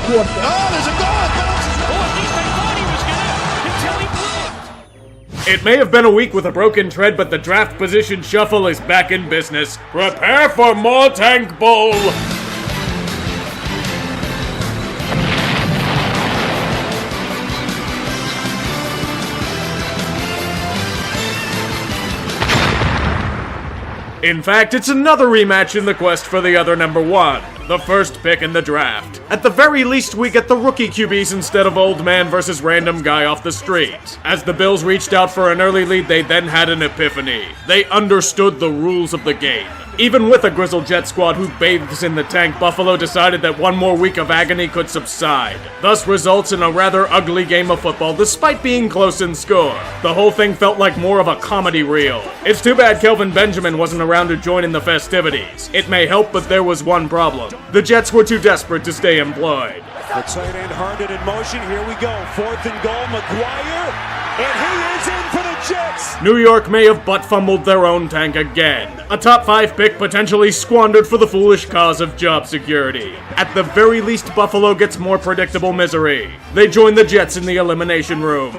quarterback. Oh, there's a goal. It may have been a week with a broken tread, but the draft position shuffle is back in business. Prepare for more Tank Bowl! In fact, it's another rematch in the quest for the other number one, the first pick in the draft. At the very least, we get the rookie QBs instead of old man versus random guy off the street. As the Bills reached out for an early lead, they then had an epiphany. They understood the rules of the game. Even with a grizzled Jet squad who bathes in the tank, Buffalo decided that one more week of agony could subside. Thus results in a rather ugly game of football despite being close in score. The whole thing felt like more of a comedy reel. It's too bad Kelvin Benjamin wasn't around to join in the festivities. It may help, but there was one problem. The Jets were too desperate to stay employed. The tight end Herndon in motion. Here we go. 4th and goal. McGuire. And he is in for the Jets. New York may have butt-fumbled their own tank again. A top 5 pick potentially squandered for the foolish cause of job security. At the very least, Buffalo gets more predictable misery. They join the Jets in the elimination room.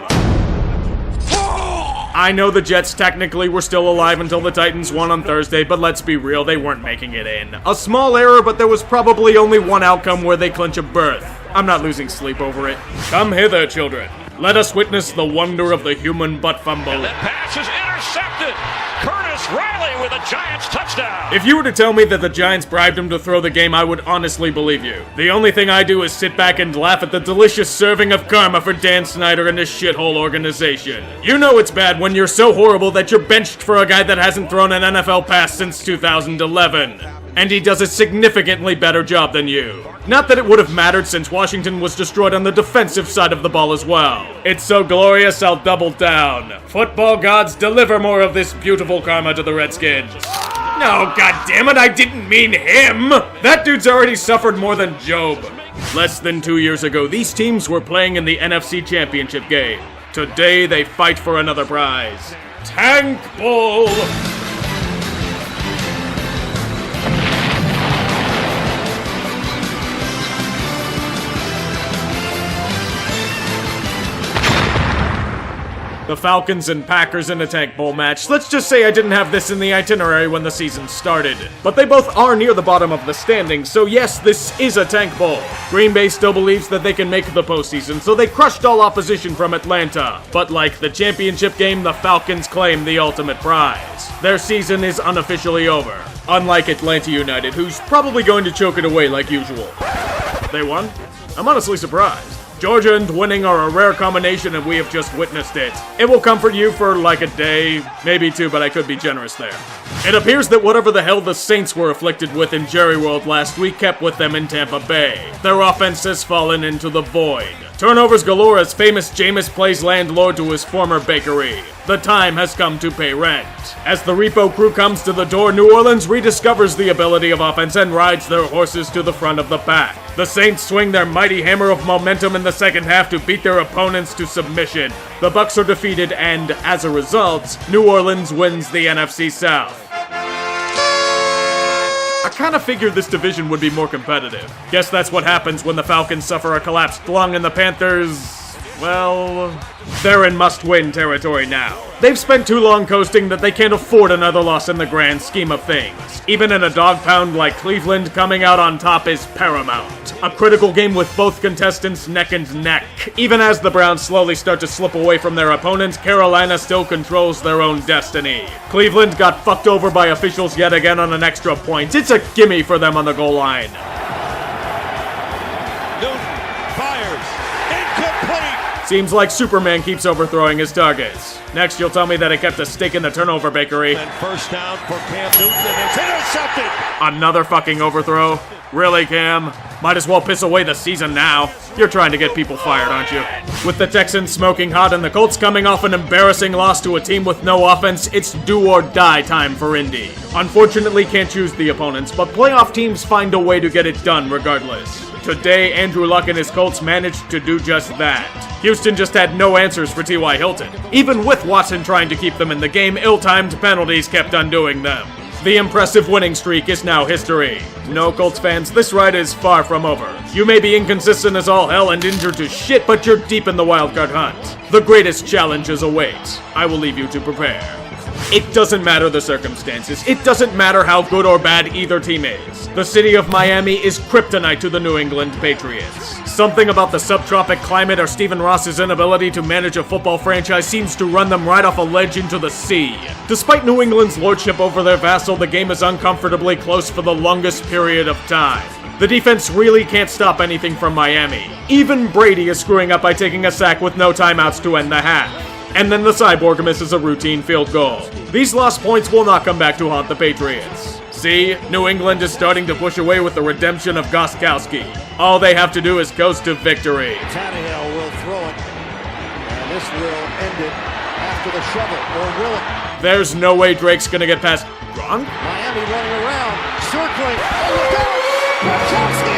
I know the Jets technically were still alive until the Titans won on Thursday, but let's be real, they weren't making it in. A small error, but there was probably only one outcome where they clinch a berth. I'm not losing sleep over it. Come hither, children. Let us witness the wonder of the human butt fumble. And that pass is intercepted. Curtis Riley with a Giants touchdown. If you were to tell me that the Giants bribed him to throw the game, I would honestly believe you. The only thing I do is sit back and laugh at the delicious serving of karma for Dan Snyder and his shithole organization. You know it's bad when you're so horrible that you're benched for a guy that hasn't thrown an NFL pass since 2011. And he does a significantly better job than you. Not that it would have mattered since Washington was destroyed on the defensive side of the ball as well. It's so glorious, I'll double down. Football gods, deliver more of this beautiful karma to the Redskins. No, goddammit, I didn't mean him! That dude's already suffered more than Job. Less than 2 years ago, these teams were playing in the NFC Championship game. Today, they fight for another prize. Tank Bowl! The Falcons and Packers in a Tank Bowl match. Let's just say I didn't have this in the itinerary when the season started. But they both are near the bottom of the standings, so yes, this is a Tank Bowl. Green Bay still believes that they can make the postseason, so they crushed all opposition from Atlanta. But like the championship game, the Falcons claim the ultimate prize. Their season is unofficially over. Unlike Atlanta United, who's probably going to choke it away like usual. They won? I'm honestly surprised. Georgia and winning are a rare combination, and we have just witnessed it. It will comfort you for like a day, maybe 2, but I could be generous there. It appears that whatever the hell the Saints were afflicted with in Jerry World last week kept with them in Tampa Bay. Their offense has fallen into the void. Turnovers galore as famous Jameis plays landlord to his former bakery. The time has come to pay rent. As the repo crew comes to the door, New Orleans rediscovers the ability of offense and rides their horses to the front of the pack. The Saints swing their mighty hammer of momentum in the second half to beat their opponents to submission. The Bucs are defeated and, as a result, New Orleans wins the NFC South. I kinda figured this division would be more competitive. Guess that's what happens when the Falcons suffer a collapsed lung and the Panthers... well, they're in must-win territory now. They've spent too long coasting that they can't afford another loss in the grand scheme of things. Even in a dog pound like Cleveland, coming out on top is paramount. A critical game with both contestants neck and neck. Even as the Browns slowly start to slip away from their opponents, Carolina still controls their own destiny. Cleveland got fucked over by officials yet again on an extra point. It's a gimme for them on the goal line. Seems like Superman keeps overthrowing his targets. Next, you'll tell me that it kept a steak in the turnover bakery. And first down for Cam Newton, and it's intercepted! Another fucking overthrow? Really, Cam? Might as well piss away the season now. You're trying to get people fired, aren't you? With the Texans smoking hot and the Colts coming off an embarrassing loss to a team with no offense, it's do or die time for Indy. Unfortunately, can't choose the opponents, but playoff teams find a way to get it done regardless. Today, Andrew Luck and his Colts managed to do just that. Houston just had no answers for T.Y. Hilton. Even with Watson trying to keep them in the game, ill-timed penalties kept undoing them. The impressive winning streak is now history. No, Colts fans, this ride is far from over. You may be inconsistent as all hell and injured to shit, but you're deep in the wildcard hunt. The greatest challenges await. I will leave you to prepare. It doesn't matter the circumstances. It doesn't matter how good or bad either team is. The city of Miami is kryptonite to the New England Patriots. Something about the subtropic climate or Stephen Ross's inability to manage a football franchise seems to run them right off a ledge into the sea. Despite New England's lordship over their vassal, the game is uncomfortably close for the longest period of time. The defense really can't stop anything from Miami. Even Brady is screwing up by taking a sack with no timeouts to end the half. And then the cyborg misses a routine field goal. These lost points will not come back to haunt the Patriots. See, New England is starting to push away with the redemption of Gostkowski. All they have to do is coast to victory. Tannehill will throw it, and this will end it after the shovel, or will it? There's no way Drake's gonna get past Gronk? Miami running around, circling, oh look out! Gostkowski!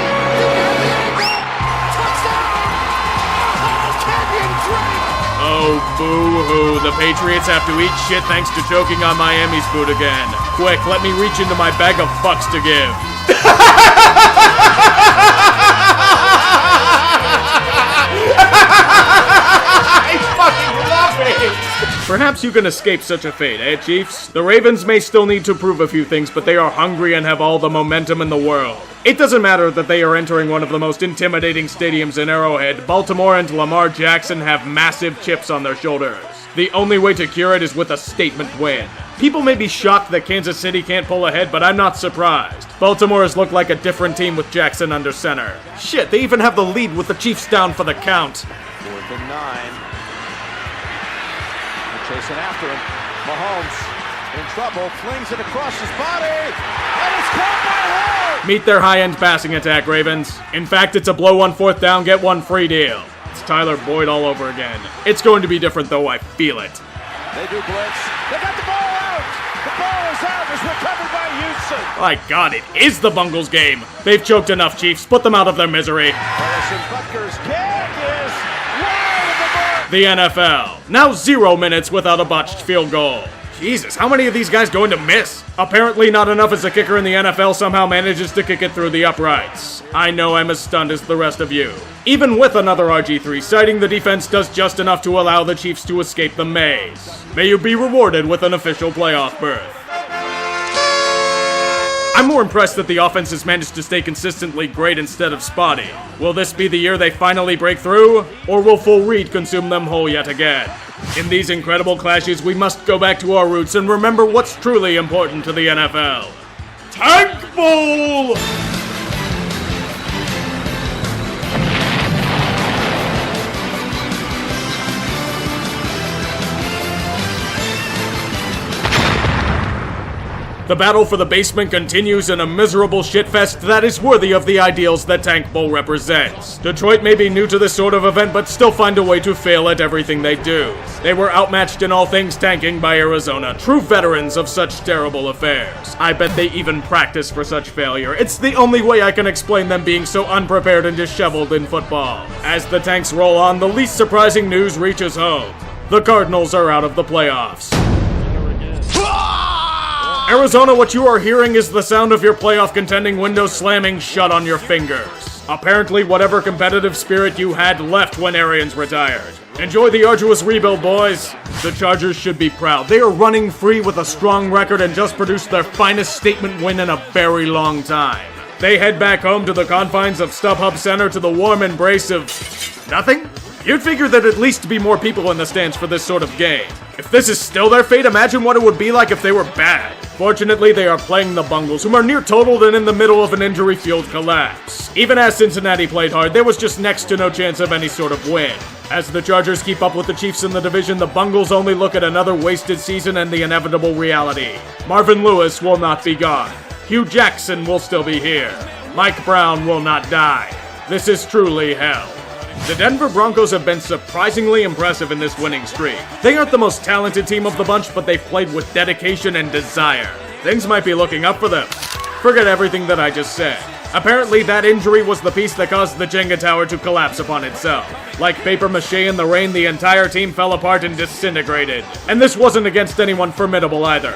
Touchdown! Kenyon Drake! Oh, boo-hoo. The Patriots have to eat shit thanks to choking on Miami's food again. Quick, let me reach into my bag of fucks to give. I fucking love it! Perhaps you can escape such a fate, eh, Chiefs? The Ravens may still need to prove a few things, but they are hungry and have all the momentum in the world. It doesn't matter that they are entering one of the most intimidating stadiums in Arrowhead. Baltimore and Lamar Jackson have massive chips on their shoulders. The only way to cure it is with a statement win. People may be shocked that Kansas City can't pull ahead, but I'm not surprised. Baltimore has looked like a different team with Jackson under center. Shit, they even have the lead with the Chiefs down for the count. 4th and 9. They're chasing after him. Mahomes in trouble, flings it across his body, and it's caught by Hall! Meet their high-end passing attack, Ravens. In fact, it's a blow on 4th down, get one free deal. It's Tyler Boyd all over again. It's going to be different, though, I feel it. They do blitz. They got the ball out! The ball is out. It's recovered by Houston. My God, it is the Bungles game. They've choked enough, Chiefs. Put them out of their misery. Harrison Butker's kick is wide of the mark. The NFL. Now 0 minutes without a botched field goal. Jesus, how many of these guys going to miss? Apparently not enough as a kicker in the NFL somehow manages to kick it through the uprights. I know I'm as stunned as the rest of you. Even with another RG3 sighting, the defense does just enough to allow the Chiefs to escape the maze. May you be rewarded with an official playoff berth. I'm more impressed that the offense has managed to stay consistently great instead of spotty. Will this be the year they finally break through? Or will full read consume them whole yet again? In these incredible clashes, we must go back to our roots and remember what's truly important to the NFL. Tank Bowl! The battle for the basement continues in a miserable shitfest that is worthy of the ideals that Tank Bowl represents. Detroit may be new to this sort of event, but still find a way to fail at everything they do. They were outmatched in all things tanking by Arizona, true veterans of such terrible affairs. I bet they even practice for such failure. It's the only way I can explain them being so unprepared and disheveled in football. As the Tanks roll on, the least surprising news reaches home. The Cardinals are out of the playoffs. Arizona, what you are hearing is the sound of your playoff contending window slamming shut on your fingers. Apparently, whatever competitive spirit you had left when Arians retired. Enjoy the arduous rebuild, boys. The Chargers should be proud. They are running free with a strong record and just produced their finest statement win in a very long time. They head back home to the confines of StubHub Center to the warm embrace of nothing? You'd figure there'd at least be more people in the stands for this sort of game. If this is still their fate, imagine what it would be like if they were bad. Fortunately, they are playing the Bengals, whom are near totaled and in the middle of an injury-fueled collapse. Even as Cincinnati played hard, there was just next to no chance of any sort of win. As the Chargers keep up with the Chiefs in the division, the Bengals only look at another wasted season and the inevitable reality. Marvin Lewis will not be gone. Hugh Jackson will still be here. Mike Brown will not die. This is truly hell. The Denver Broncos have been surprisingly impressive in this winning streak. They aren't the most talented team of the bunch, but they've played with dedication and desire. Things might be looking up for them. Forget everything that I just said. Apparently, that injury was the piece that caused the Jenga tower to collapse upon itself. Like paper mache in the rain, the entire team fell apart and disintegrated. And this wasn't against anyone formidable either.